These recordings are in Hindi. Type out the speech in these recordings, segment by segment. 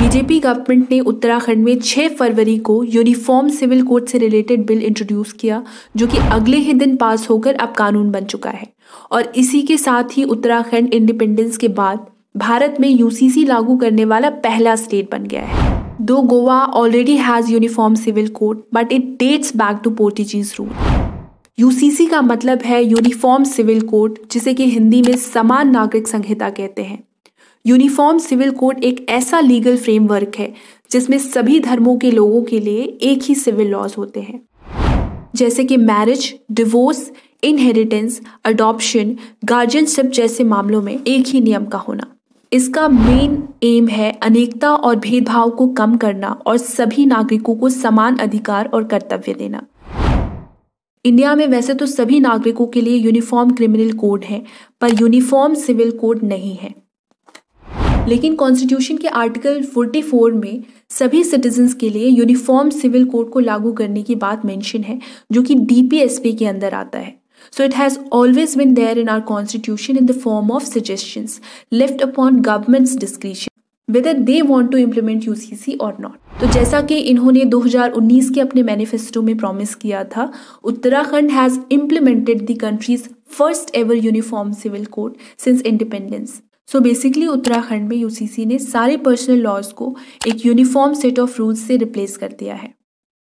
बीजेपी गवर्नमेंट ने उत्तराखंड में 6 फरवरी को यूनिफॉर्म सिविल कोड से रिलेटेड बिल इंट्रोड्यूस किया, जो कि अगले ही दिन पास होकर अब कानून बन चुका है। और इसी के साथ ही उत्तराखंड इंडिपेंडेंस के बाद भारत में यूसीसी लागू करने वाला पहला स्टेट बन गया है। दो Goa already has uniform civil code, but it dates back to Portuguese rule. UCC का मतलब है यूनिफॉर्म सिविल कोड, जिसे कि हिंदी में समान नागरिक संहिता कहते हैं। यूनिफॉर्म सिविल कोड एक ऐसा लीगल फ्रेमवर्क है जिसमें सभी धर्मों के लोगों के लिए एक ही सिविल लॉज होते हैं, जैसे कि marriage, divorce, inheritance, adoption, guardianship जैसे मामलों में एक ही नियम का होना। इसका मेन एम है अनेकता और भेदभाव को कम करना और सभी नागरिकों को समान अधिकार और कर्तव्य देना। इंडिया में वैसे तो सभी नागरिकों के लिए यूनिफॉर्म क्रिमिनल कोड है, पर यूनिफॉर्म सिविल कोड नहीं है। लेकिन कॉन्स्टिट्यूशन के आर्टिकल 44 में सभी सिटीजन्स के लिए यूनिफॉर्म सिविल कोड को लागू करने की बात मेंशन है, जो कि डीपीएसपी के अंदर आता है। So it has always been there in our constitution in the form of suggestions left upon government's discretion whether they want to implement UCC or not. तो जैसा कि इन्होंने 2019 के अपने मैनिफेस्टो में प्रॉमिस किया था, Uttarakhand has implemented the country's first ever uniform civil code since independence. So basically Uttarakhand में UCC ने सारे पर्सनल लॉज को एक यूनिफॉर्म सेट ऑफ रूल्स से रिप्लेस कर दिया है।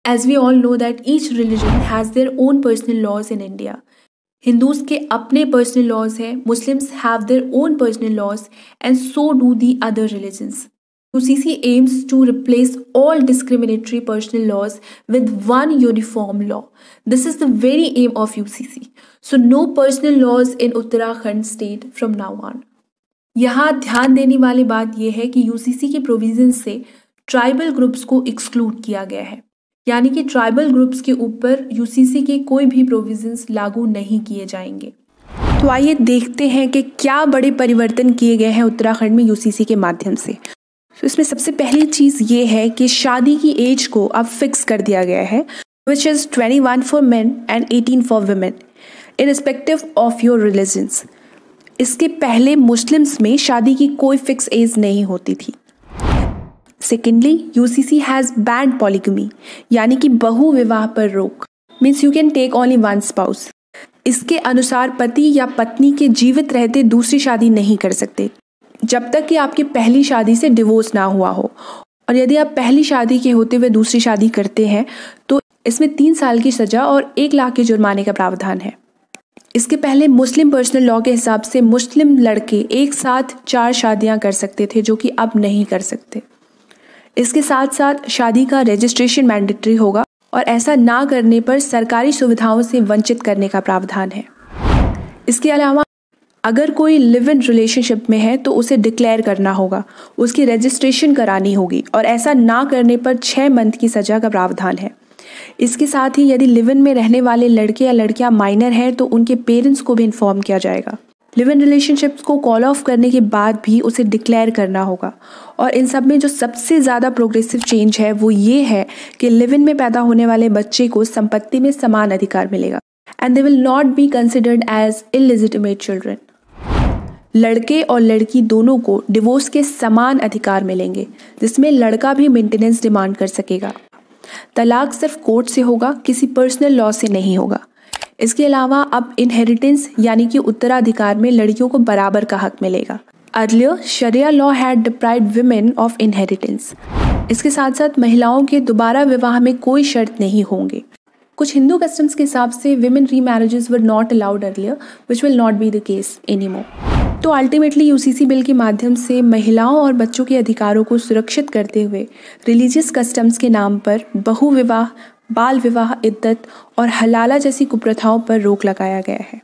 As we all know that each religion has their own personal laws in India. Hindus के अपने पर्सनल लॉज हैं, Muslims have their own personal laws and so do the other religions. UCC aims to replace all discriminatory personal laws with one uniform law. This is the very aim of UCC. So no personal laws in Uttarakhand state from now on. यहाँ ध्यान देने वाली बात यह है कि UCC के प्रोविजन से ट्राइबल ग्रुप्स को एक्सक्लूड किया गया है, यानी कि ट्राइबल ग्रुप्स के ऊपर यूसीसी के कोई भी प्रोविजंस लागू नहीं किए जाएंगे। तो आइए देखते हैं कि क्या बड़े परिवर्तन किए गए हैं उत्तराखंड में यूसीसी के माध्यम से। तो इसमें सबसे पहली चीज़ ये है कि शादी की एज को अब फिक्स कर दिया गया है, which is 21 for main and 18 for women irrespective of your religions. इसके पहले मुस्लिम्स में शादी की कोई फिक्स एज नहीं होती थी। Secondly, UCC has banned polygamy, यानी कि बहु विवाह पर रोक, means you can take only one spouse. इसके अनुसार पति या पत्नी के जीवित रहते दूसरी शादी नहीं कर सकते जब तक कि आपकी पहली शादी से डिवोर्स ना हुआ हो, और यदि आप पहली शादी के होते हुए दूसरी शादी करते हैं तो इसमें 3 साल की सजा और 1 लाख के जुर्माने का प्रावधान है। इसके पहले मुस्लिम पर्सनल लॉ के हिसाब से मुस्लिम लड़के एक साथ 4 शादियां कर सकते थे, जो कि अब नहीं कर सकते। इसके साथ साथ शादी का रजिस्ट्रेशन मैंडेटरी होगा और ऐसा ना करने पर सरकारी सुविधाओं से वंचित करने का प्रावधान है। इसके अलावा अगर कोई लिव इन रिलेशनशिप में है तो उसे डिक्लेयर करना होगा, उसकी रजिस्ट्रेशन करानी होगी, और ऐसा ना करने पर 6 मंथ की सजा का प्रावधान है। इसके साथ ही यदि लिव इन में रहने वाले लड़के या लड़कियां माइनर हैं तो उनके पेरेंट्स को भी इन्फॉर्म किया जाएगा। लिव इन रिलेशनशिप्स को कॉल ऑफ करने के बाद भी उसे डिक्लेयर करना होगा। और इन सब में जो सबसे ज़्यादा प्रोग्रेसिव चेंज है वो ये है कि लिव इन में पैदा होने वाले बच्चे को संपत्ति में समान अधिकार मिलेगा, and they will not be considered as illegitimate children. लड़के और लड़की दोनों को डिवोर्स के समान अधिकार मिलेंगे, जिसमें लड़का भी मेंटेनेंस डिमांड कर सकेगा। तलाक सिर्फ कोर्ट से होगा, किसी पर्सनल लॉ से नहीं होगा। इसके अलावा अब इनहेरिटेंस यानी कि उत्तराधिकार में लड़कियों को बराबर का हक मिलेगा। Earlier sharia law had deprived women of inheritance. इसके साथ साथ महिलाओं के दोबारा विवाह में कोई शर्त नहीं होंगे। कुछ हिंदू कस्टम्स के हिसाब से women remarriages were not allowed earlier, which will not be the case anymore. तो अल्टीमेटली यूसीसी बिल के माध्यम से महिलाओं और बच्चों के अधिकारों को सुरक्षित करते हुए रिलीजियस कस्टम्स के नाम पर बहु विवाह, बाल विवाह, इद्दत और हलाला जैसी कुप्रथाओं पर रोक लगाया गया है।